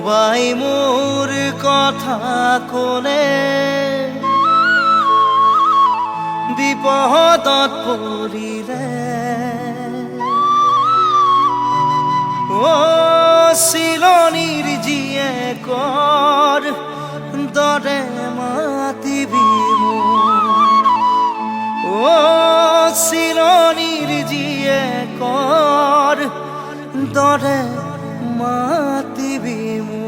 কোনোবাই মোৰ কথা ক'লে বিপদত পৰিলে চিলনীৰ জীয়েকৰ দৰে মাতিবি মোক চিলনীৰ জীয়েকৰ দৰে মাতিবি মোক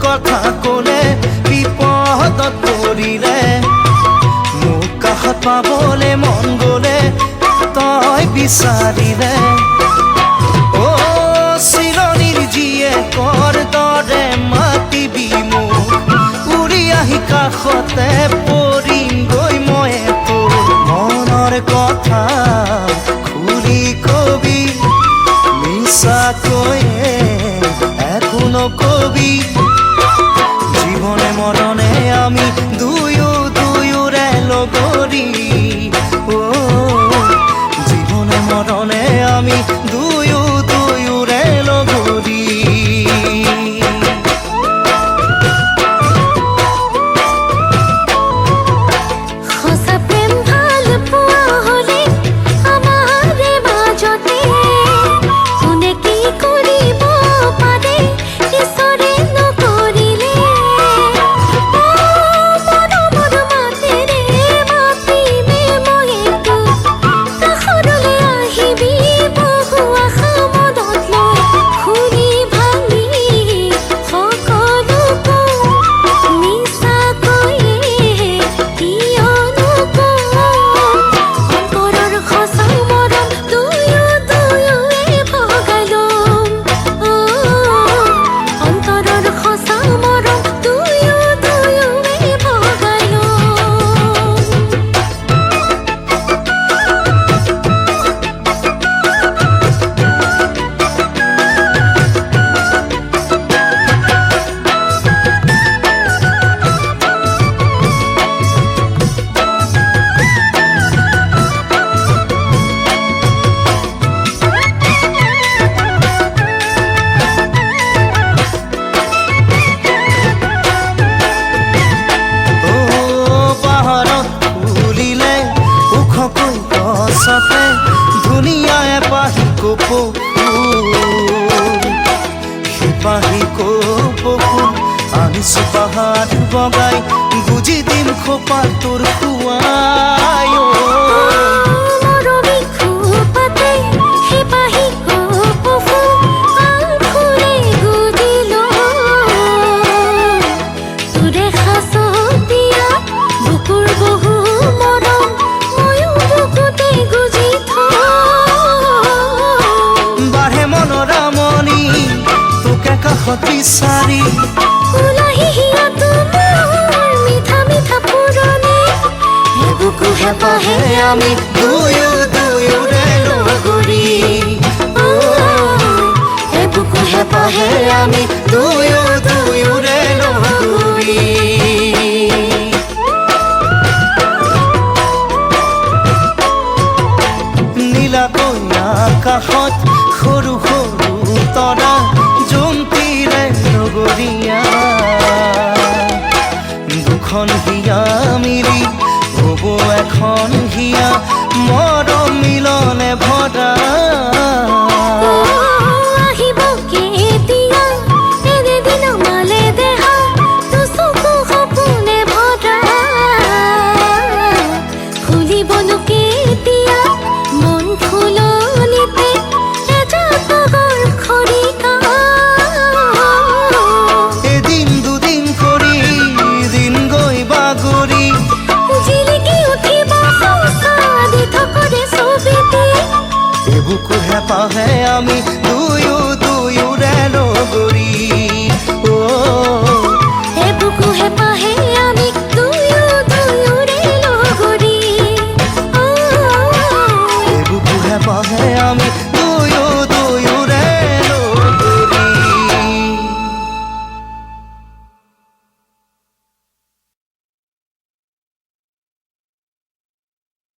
কথা ক'লে বিপদত পৰিলে মোক কাষত পাবলে মন গ'লে তই বিচাৰিলে চিলনীৰ জীয়েকৰ দৰে মাতিবি মোক উৰি আহি কাষতে পৰিমগৈ মই তোৰ মনৰ কথা খুলি কবি মিছাকৈয়ে একো নকবি জীবনে মৰণে আমি দুয়োৰে লগৰী জীবনে মৰণে আমি দুয়োৰে লগৰী ধুনীয়াই পাহি কপৌ সিপাহী কপৌ আনিছো পাহাৰ বগাই গুজি দিম খোপাত তোৰ খুৱাই বিচাৰি মিঠা মিঠা পুৰণি বুকু হেঁপাহে আমি দুয়োৰে লগৰী বুকু হেঁপাহে আমি দুয়োৰে লগৰী নীলা কইনা কাষত সৰু সৰু তৰা জোনটিৰে নগৰীয়া দুখন হিয়া মিলি হ'ব এখন হিয়া মৰম মিলনে ভৰা বুকু হেঁপাহে আমি দুয়ো